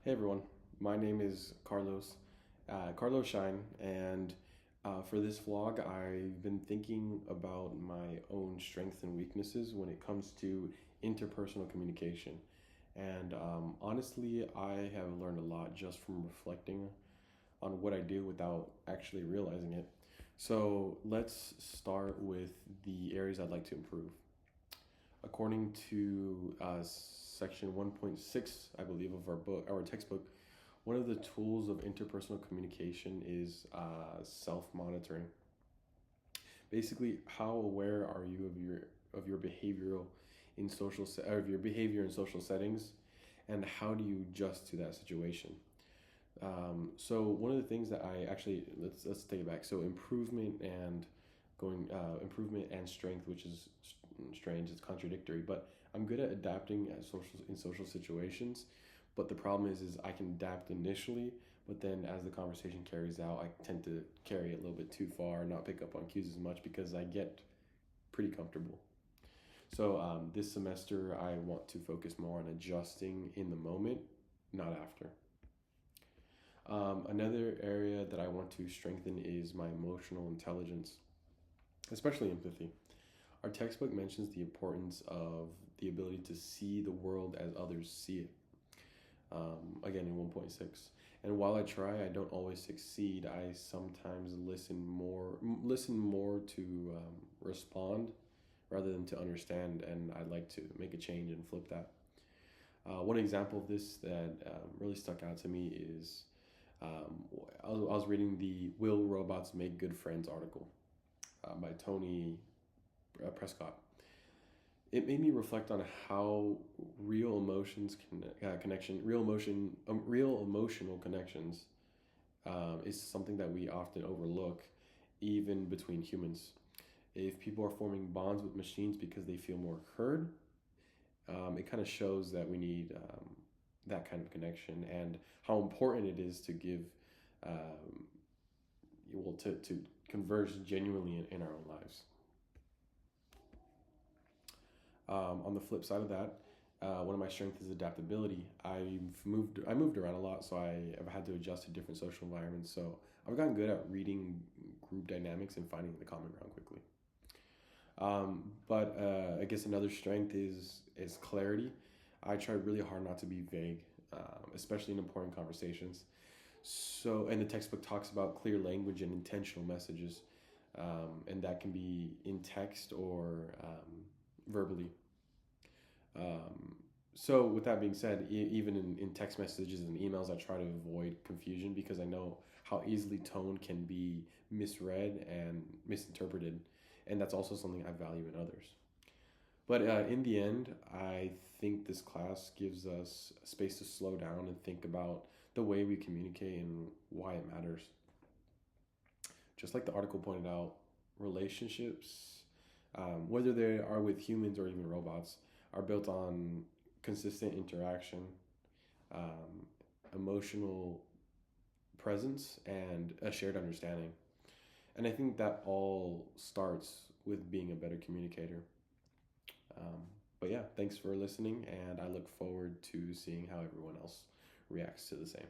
Hey everyone, my name is Carlos Shine, and for this vlog, I've been thinking about my own strengths and weaknesses when it comes to interpersonal communication. And honestly, I have learned a lot just from reflecting on what I do without actually realizing it. So let's start with the areas I'd like to improve. According to section 1.6, I believe, of our textbook, one of the tools of interpersonal communication is self-monitoring. Basically, how aware are you of your behavioral in of your behavior in social settings, and how do you adjust to that situation? So one of the things that I actually let's take it back. So improvement and strength, which is strange, it's contradictory, but I'm good at adapting at social situations. But the problem is I can adapt initially, but then as the conversation carries out, I tend to carry it a little bit too far, not pick up on cues as much because I get pretty comfortable. So this semester, I want to focus more on adjusting in the moment, not after. Another area that I want to strengthen is my emotional intelligence, especially empathy. Our textbook mentions the importance of the ability to see the world as others see it. Again, in 1.6. And while I try, I don't always succeed. I sometimes listen more to respond rather than to understand, and I'd like to make a change and flip that. One example of this that really stuck out to me is I was reading the "Will Robots Make Good Friends" article by Tony Prescott. It made me reflect on how real emotions connection, real emotional connections is something that we often overlook, even between humans. If people are forming bonds with machines because they feel more heard, it kind of shows that we need that kind of connection and how important it is to give, um, to converse genuinely in our own lives. On the flip side of that, one of my strengths is adaptability. I moved around a lot, so I've had to adjust to different social environments. So I've gotten good at reading group dynamics and finding the common ground quickly. But I guess another strength is clarity. I try really hard not to be vague, especially in important conversations. So, and the textbook talks about clear language and intentional messages, and that can be in text or verbally. Um, so, with that being said, even in text messages and emails, I try to avoid confusion because I know how easily tone can be misread and misinterpreted, and that's also something I value in others. But in the end, I think this class gives us a space to slow down and think about the way we communicate and why it matters. Just like the article pointed out, relationships, whether they are with humans or even robots, are built on consistent interaction, um, emotional presence, and a shared understanding. And I think that all starts with being a better communicator. Um, but yeah, thanks for listening, and I look forward to seeing how everyone else reacts to the same.